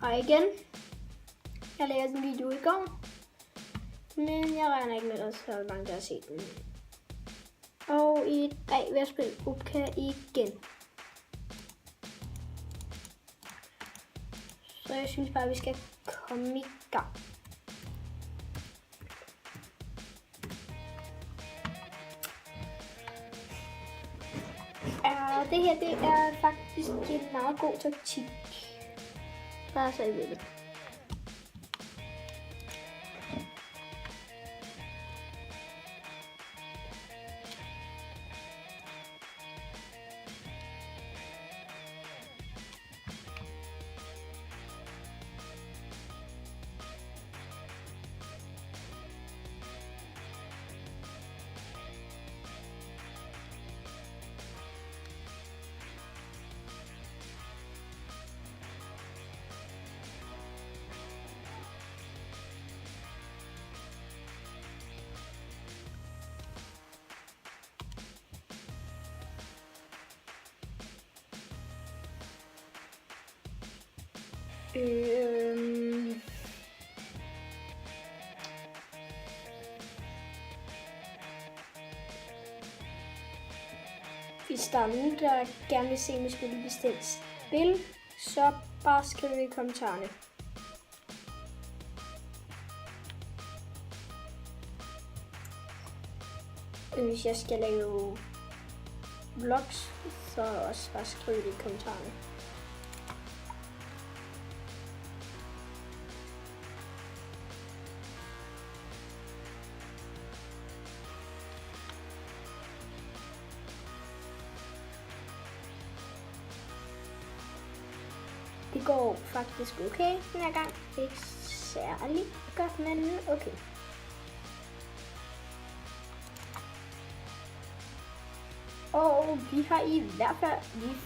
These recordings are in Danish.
Hej igen. Jeg lavede en video i går, men jeg regner ikke med, at der er så mange, der har set den. Og i dag vil jeg spille Upka igen. Så jeg synes bare, at vi skal komme i gang. Det her det er faktisk en meget god taktik. Bare så I ved det. Hvis der er nogen, der gerne vil se mig spille et bestemt spil, så bare skriv det i kommentarerne. Hvis jeg skal lave vlogs, så også bare skriv det i kommentarerne. Det går faktisk okay den her gang. Ikke særlig godt, men okay. Og vi har i hvert fald lige...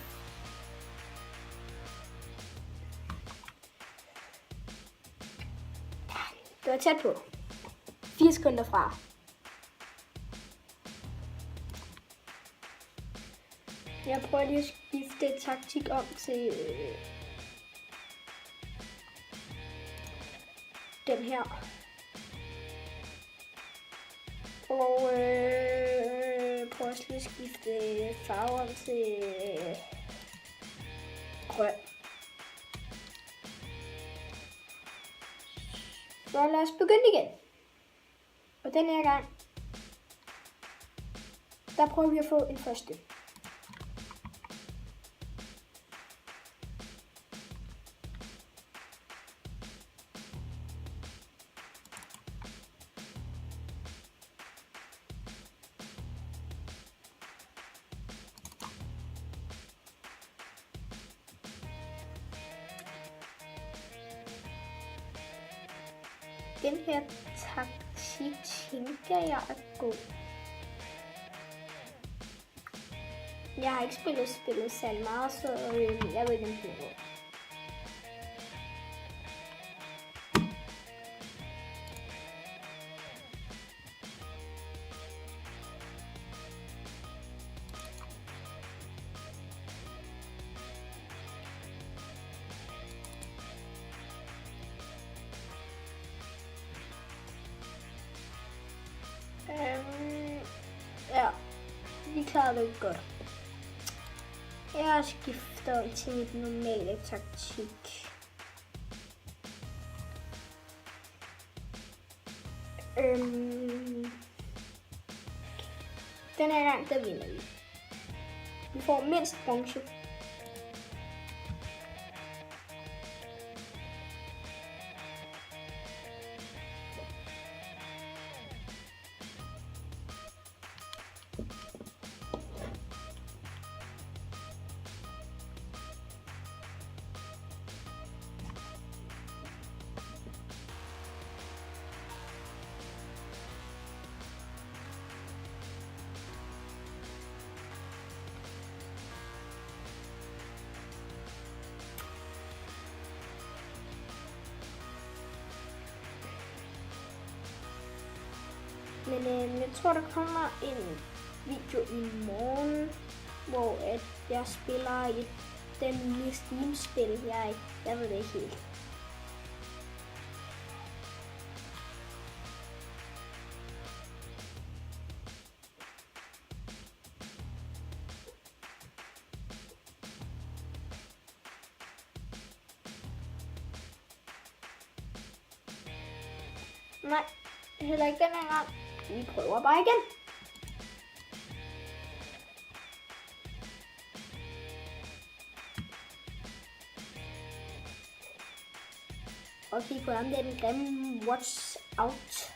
Det var tæt på. 4 sekunder fra. Jeg prøver lige at skifte taktik om til den her. Og prøver også lige at skifte farve om til grøn. Så lad os begynde igen. Og den her gang, der prøver vi at få en første. Den her taktik tænker jeg er god. Jeg har ikke spillet særlig meget, så jeg ved ikke, om det er god. Ja, vi klarer det godt. Jeg skifter til mit normale taktik. Den her gang, der vinder vi. Vi får mindst bronze. Men jeg tror, der kommer en video i morgen, hvor at jeg spiller et den lille Steam-spil. Jeg ved det ikke helt. Nej, heller ikke den her gang. Vi prøver bare igen. Og kigge på ham, det er den grimme Watch Out.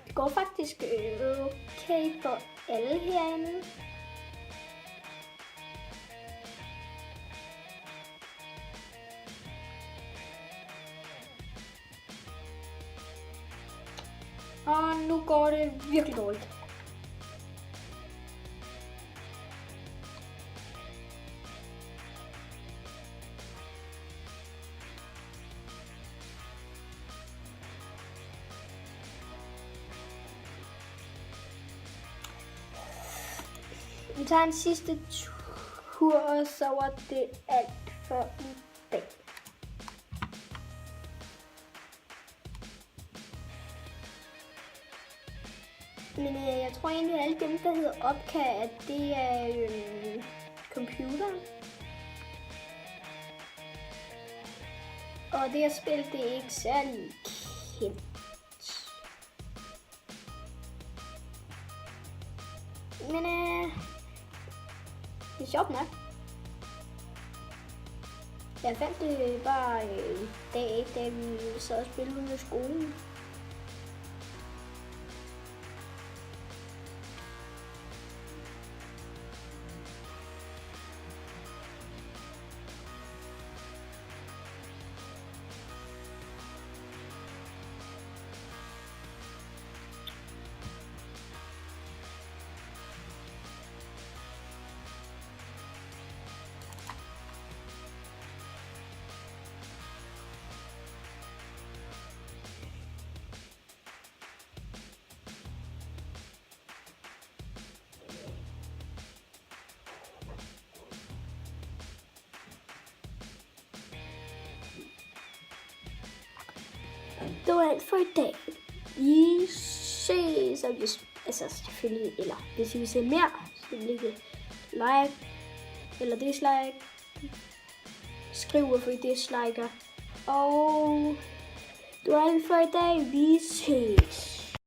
Det går faktisk okay for alle herinde. Og nu går det virkelig dårligt. Vi tager en sidste tur, og så var det alt for i dag. Men jeg tror egentlig, at alle dem, der hedder opkald, at det er computeren. Og det her spil, det er ikke særlig kendt. Men det er sjovt nok. Jeg fandt det bare i dag, da vi sad og spillede ude i skolen. Det var alt for i dag. Vi ses, og altså selvfølgelig, eller hvis I vil se mere, så lægge like eller dislike. Skriv, hvorfor I disliker. Og det var alt for i dag. Vi ses.